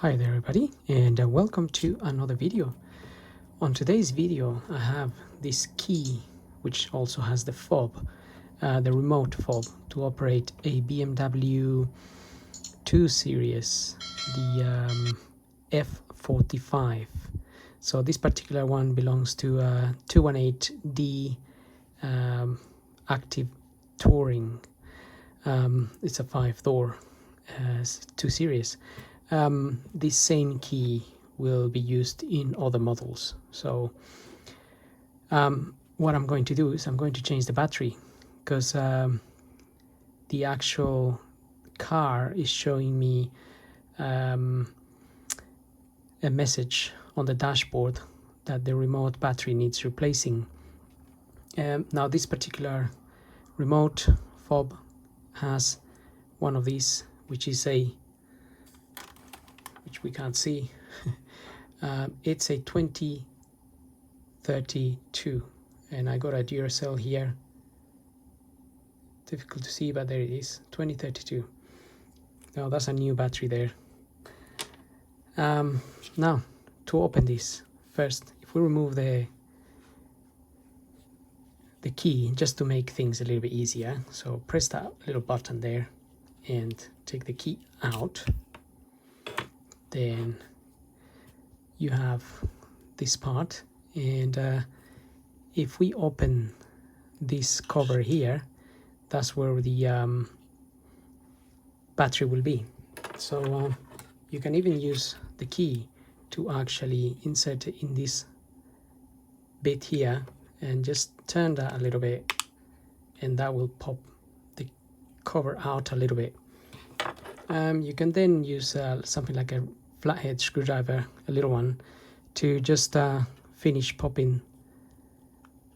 Hi there everybody, and welcome to another video. On today's video I have this key which also has the fob, the remote fob to operate a BMW 2 Series, the F45. So this particular one belongs to 218D Active Touring. It's a 5-door 2 Series. This same key will be used in other models. So what I'm going to do is I'm going to change the battery, because the actual car is showing me a message on the dashboard that the remote battery needs replacing. Now this particular remote fob has one of these, which we can't see. It's a 2032, and I got a Duracell here. Difficult to see, but there it is, 2032. Now that's a new battery there. Now to open this, first if we remove the key, just to make things a little bit easier, so press that little button there and take the key out. Then you have this part, and if we open this cover here, that's where the battery will be. So you can even use the key to actually insert it in this bit here and just turn that a little bit, and that will pop the cover out a little bit. You can then use something like a flathead screwdriver, a little one, to just finish popping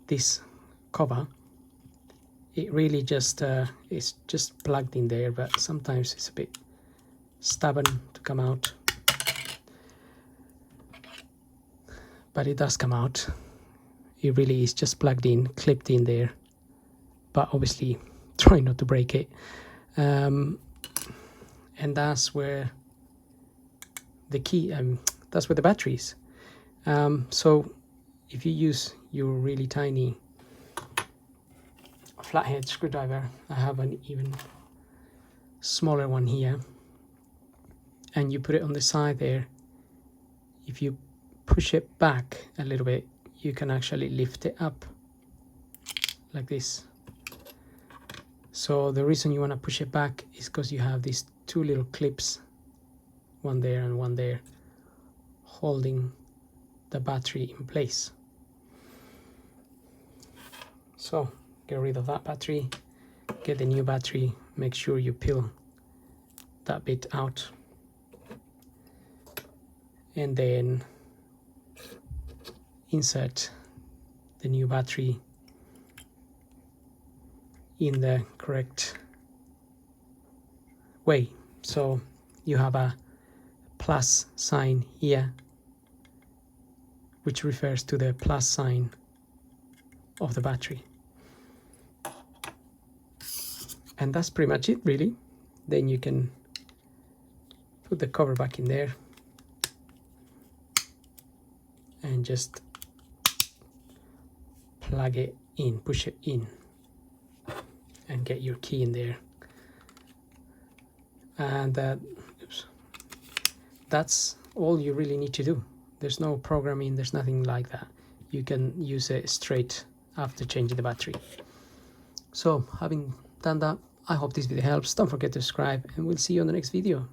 this cover. It really just is just plugged in there, but sometimes it's a bit stubborn to come out, but it does come out. It really is just plugged in, clipped in there, but obviously try not to break it. And that's where the key, that's where the battery is. So if you use your really tiny flathead screwdriver, I have an even smaller one here, and you put it on the side there, if you push it back a little bit, you can actually lift it up like this. So the reason you want to push it back is because you have these two little clips, one there and one there, holding the battery in place. So get rid of that battery, get the new battery, make sure you peel that bit out, and then insert the new battery in the correct way. So you have a plus sign here, which refers to the plus sign of the battery. And that's pretty much it, really. Then you can put the cover back in there and just plug it in, push it in, and get your key in there. And that's all you really need to do. There's no programming, there's nothing like that. You can use it straight after changing the battery. So having done that, I hope this video helps. Don't forget to subscribe, and we'll see you on the next video.